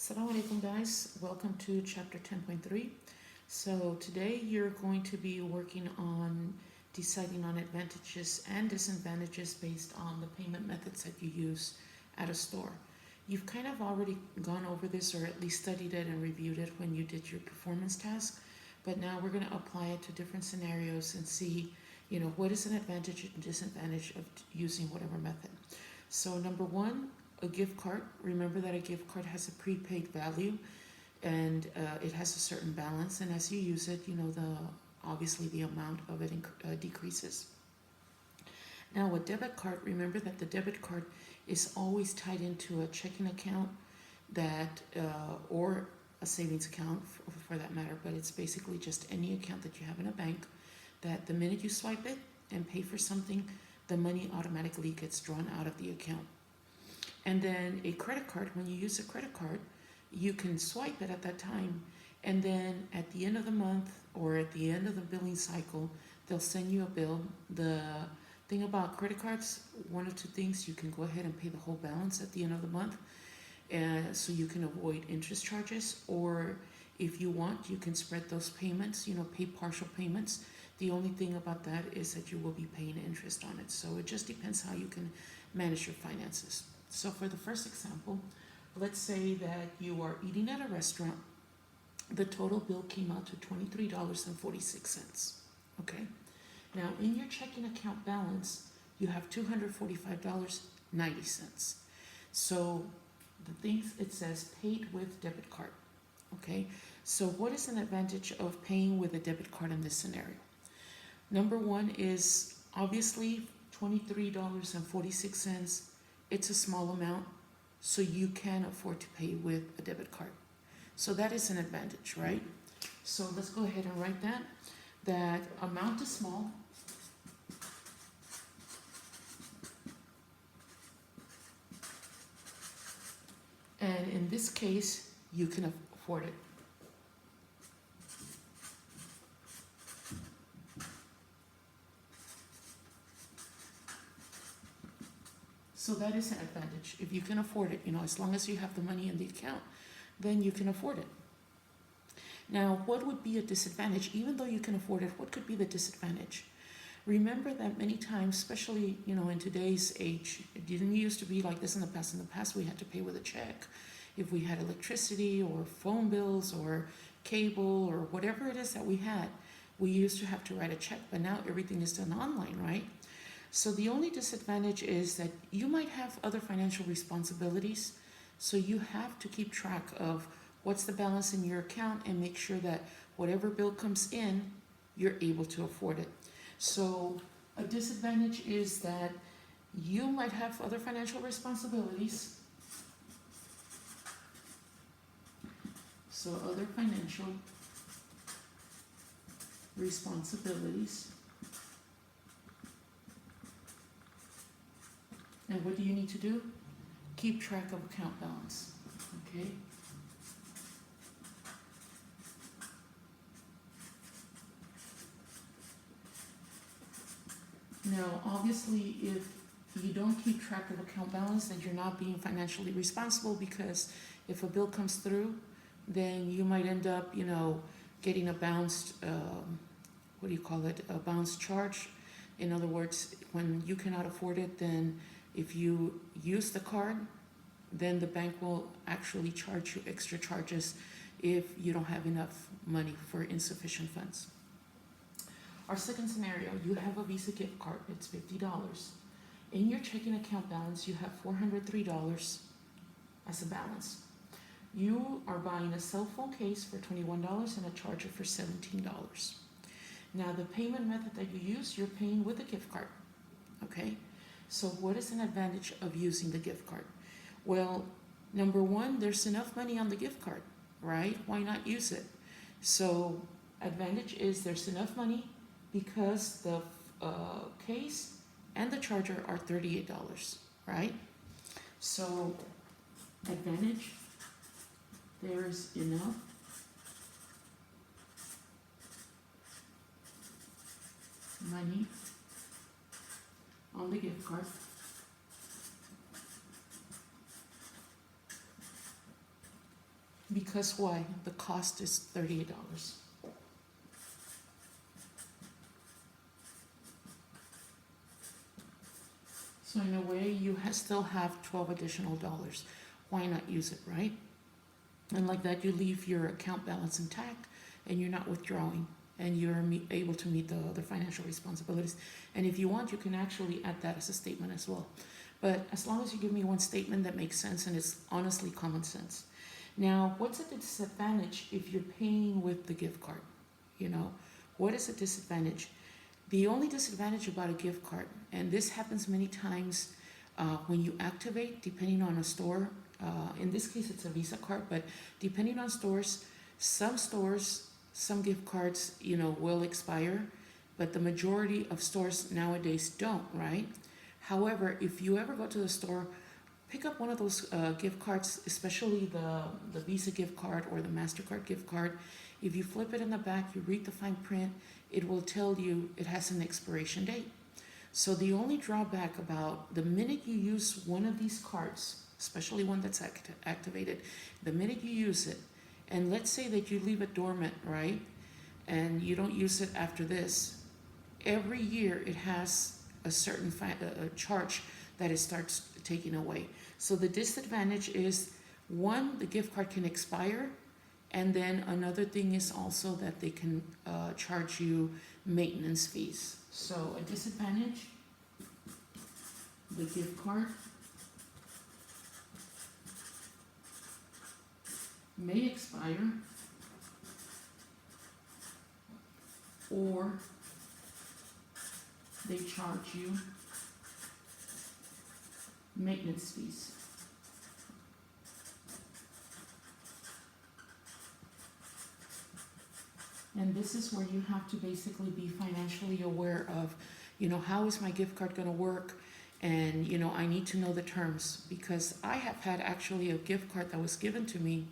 Assalamu alaikum guys, welcome to chapter 10.3. So today you're going to be working on deciding on advantages and disadvantages based on the payment methods that you use at a store. You've kind of already gone over this or at least studied it and reviewed it when you did your performance task, but now we're going to apply it to different scenarios and see, what is an advantage and disadvantage of using whatever method. So number one, a gift card. Remember that a gift card has a prepaid value and it has a certain balance, and as you use it, obviously the amount of it decreases. Now a debit card, remember that the debit card is always tied into a checking account that or a savings account for that matter, but it's basically just any account that you have in a bank that the minute you swipe it and pay for something, the money automatically gets drawn out of the account. And then a credit card, when you use a credit card, you can swipe it at that time, and then at the end of the month or at the end of the billing cycle, they'll send you a bill. The thing about credit cards, one of two things: you can go ahead and pay the whole balance at the end of the month, so you can avoid interest charges, or if you want, you can spread those payments, pay partial payments. The only thing about that is that you will be paying interest on it. So it just depends how you can manage your finances. So for the first example, let's say that you are eating at a restaurant. The total bill came out to $23.46. Okay. Now in your checking account balance, you have $245.90. So the things, it says paid with debit card. Okay. So what is an advantage of paying with a debit card in this scenario? Number one is obviously $23.46. It's a small amount, so you can afford to pay with a debit card. So that is an advantage, right? So let's go ahead and write that. That amount is small. And in this case, you can afford it. So that is an advantage. If you can afford it, as long as you have the money in the account, then you can afford it. Now, what would be a disadvantage? Even though you can afford it, what could be the disadvantage? Remember that many times, especially, in today's age, it didn't used to be like this in the past. In the past, we had to pay with a check. If we had electricity or phone bills or cable or whatever it is that we had, we used to have to write a check, but now everything is done online, right? So the only disadvantage is that you might have other financial responsibilities, so you have to keep track of what's the balance in your account and make sure that whatever bill comes in, you're able to afford it. So a disadvantage is that you might have other financial responsibilities. So other financial responsibilities. And what do you need to do? Keep track of account balance, okay? Now, obviously, if you don't keep track of account balance, then you're not being financially responsible, because if a bill comes through, then you might end up, getting a bounced, a bounced charge. In other words, when you cannot afford it, then if you use the card, then the bank will actually charge you extra charges if you don't have enough money for insufficient funds. Our second scenario, you have a Visa gift card, it's $50. In your checking account balance, you have $403 as a balance. You are buying a cell phone case for $21 and a charger for $17. Now the payment method that you use, you're paying with a gift card, okay? So what is an advantage of using the gift card? Well, number one, there's enough money on the gift card, right? Why not use it? So advantage is there's enough money because the case and the charger are $38, right? So advantage, there's enough money on the gift card. Because why? The cost is $38. So in a way, you still have 12 additional dollars. Why not use it, right? And like that, you leave your account balance intact and you're not withdrawing and you're able to meet the other financial responsibilities. And if you want, you can actually add that as a statement as well. But as long as you give me one statement that makes sense and it's honestly common sense. Now, what's a disadvantage if you're paying with the gift card? You know, what is a disadvantage? The only disadvantage about a gift card, and this happens many times when you activate, depending on a store, in this case it's a Visa card, but depending on stores, some gift cards, you know, will expire, but the majority of stores nowadays don't, right? However, if you ever go to the store, pick up one of those gift cards, especially the Visa gift card or the MasterCard gift card. If you flip it in the back, you read the fine print, it will tell you it has an expiration date. So the only drawback about the minute you use one of these cards, especially one that's activated, the minute you use it, and let's say that you leave it dormant, right? And you don't use it after this, every year it has a certain charge that it starts taking away. So the disadvantage is, one, the gift card can expire, and then another thing is also that they can charge you maintenance fees. So a disadvantage, the gift card may expire, or they charge you maintenance fees. And this is where you have to basically be financially aware of, you know, how is my gift card going to work? And, you know, I need to know the terms, because I have had actually a gift card that was given to me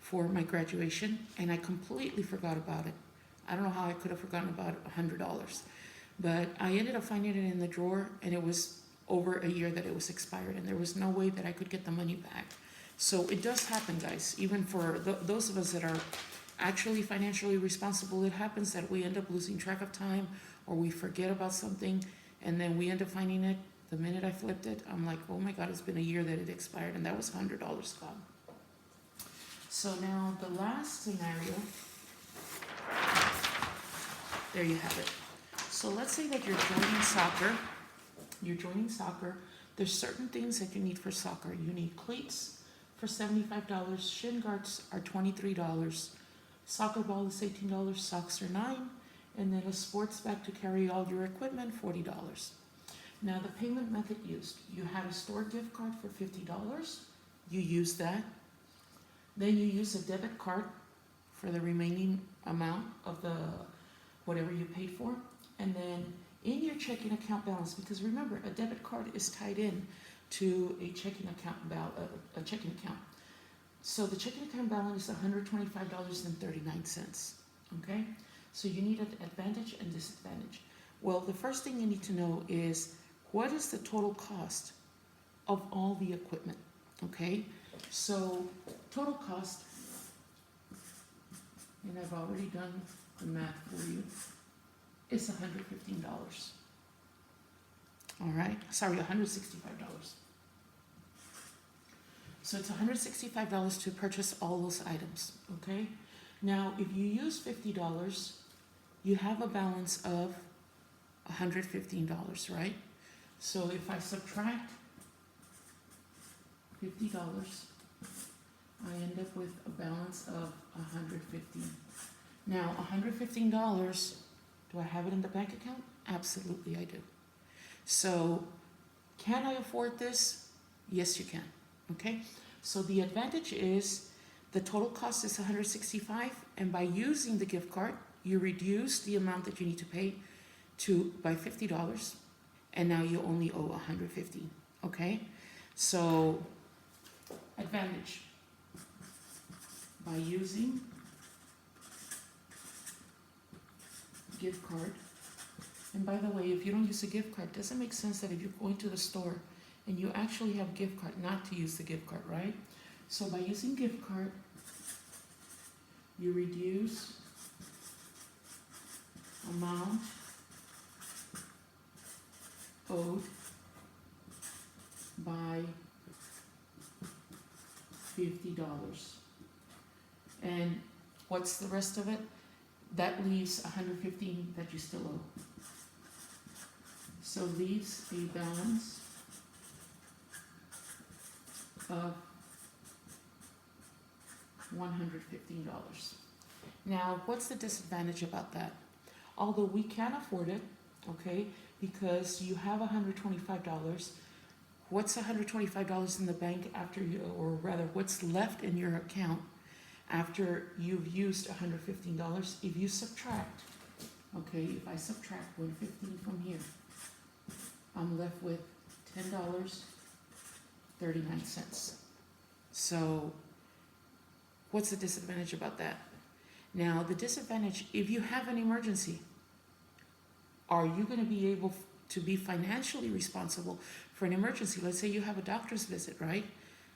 for my graduation and I completely forgot about it. I don't know how I could have forgotten about $100, but I ended up finding it in the drawer and it was over a year that it was expired and there was no way that I could get the money back. So it does happen, guys, even for those of us that are actually financially responsible. It happens that we end up losing track of time or we forget about something and then we end up finding it. The minute I flipped it, I'm like, oh my God, it's been a year that it expired, and that was $100 gone. So now the last scenario, there you have it. So let's say that you're joining soccer. There's certain things that you need for soccer. You need cleats for $75, shin guards are $23, soccer ball is $18, socks are $9, and then a sports bag to carry all your equipment, $40. Now the payment method used, you had a store gift card for $50, you use that. Then you use a debit card for the remaining amount of the whatever you paid for. And then in your checking account balance, because remember, a debit card is tied in to a checking account So the checking account balance is $125.39, okay? So you need an advantage and disadvantage. Well, the first thing you need to know is, what is the total cost of all the equipment, okay? So total cost, and I've already done the math for you, is $115. All right, sorry, $165. So it's $165 to purchase all those items, okay? Now, if you use $50, you have a balance of $115, right? So if I subtract $50, I end up with a balance of $115. Now, $115, do I have it in the bank account? Absolutely, I do. So, can I afford this? Yes, you can. Okay? So the advantage is the total cost is $165, and by using the gift card, you reduce the amount that you need to pay by $50, and now you only owe $150. Okay? So, advantage. By using gift card, and by the way, if you don't use a gift card, it doesn't make sense that if you're going to the store and you actually have a gift card, not to use the gift card, right? So by using gift card, you reduce amount owed by $50. And what's the rest of it? That leaves $115 that you still owe. So leaves a balance of $115. Now, what's the disadvantage about that? Although we can afford it, okay, because you have $125, what's $125 in the bank after you, or rather, what's left in your account after you've used $115? If you subtract, okay, if I subtract $115 from here, I'm left with $10.39. So, what's the disadvantage about that? Now, the disadvantage, if you have an emergency, are you going to be able to be financially responsible for an emergency? Let's say you have a doctor's visit, right?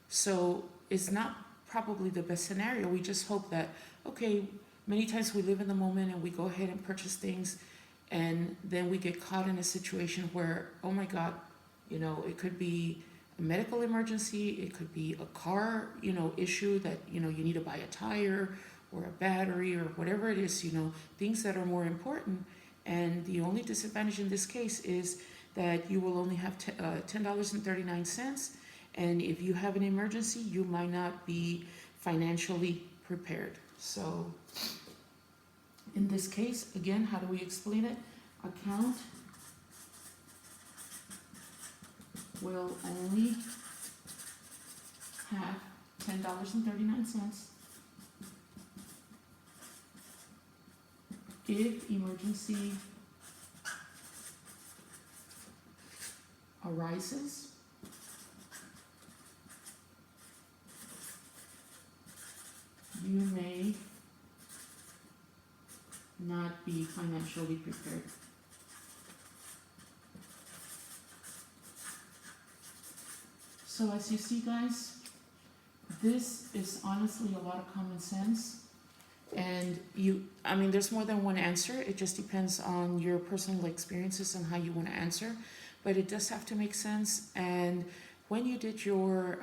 So it's not probably the best scenario. We just hope that, okay, many times we live in the moment and we go ahead and purchase things, and then we get caught in a situation where, oh my God, it could be a medical emergency, it could be a car, issue that, you need to buy a tire or a battery or whatever it is, things that are more important. And the only disadvantage in this case is that you will only have $10.39. And if you have an emergency, you might not be financially prepared. So in this case, again, how do we explain it? Account will only have $10.39 if emergency arises. You may not be financially prepared. So as you see, guys, this is honestly a lot of common sense. And there's more than one answer. It just depends on your personal experiences and how you want to answer. But it does have to make sense. And when you did your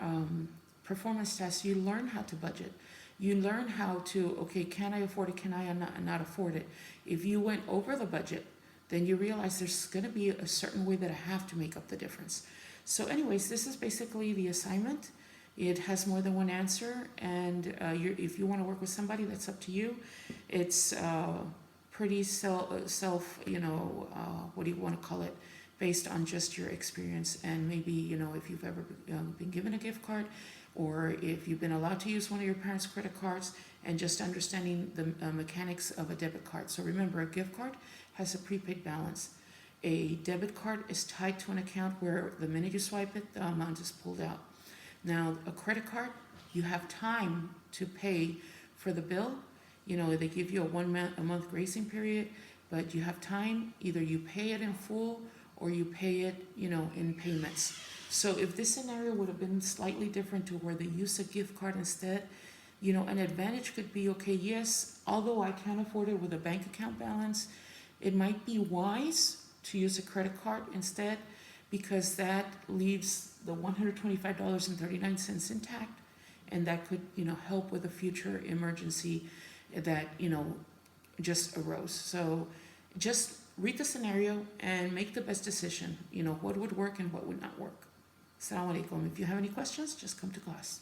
performance test, you learn how to budget. You learn how to, okay, can I afford it? Can I not afford it? If you went over the budget, then you realize there's going to be a certain way that I have to make up the difference. So anyways, this is basically the assignment. It has more than one answer, and if you want to work with somebody, that's up to you. It's pretty self, what do you want to call it, based on just your experience, and maybe, if you've ever been given a gift card, or if you've been allowed to use one of your parents' credit cards, and just understanding the mechanics of a debit card. So remember, a gift card has a prepaid balance. A debit card is tied to an account where the minute you swipe it, the amount is pulled out. Now, a credit card, you have time to pay for the bill. They give you a month gracing period, but you have time. Either you pay it in full or you pay it, in payments. So if this scenario would have been slightly different to where they use a gift card instead, an advantage could be, okay, yes, although I can't afford it with a bank account balance, it might be wise to use a credit card instead, because that leaves the $125.39 intact, and that could, help with a future emergency that, just arose. So just read the scenario and make the best decision, what would work and what would not work. Assalamu alaikum. If you have any questions, just come to class.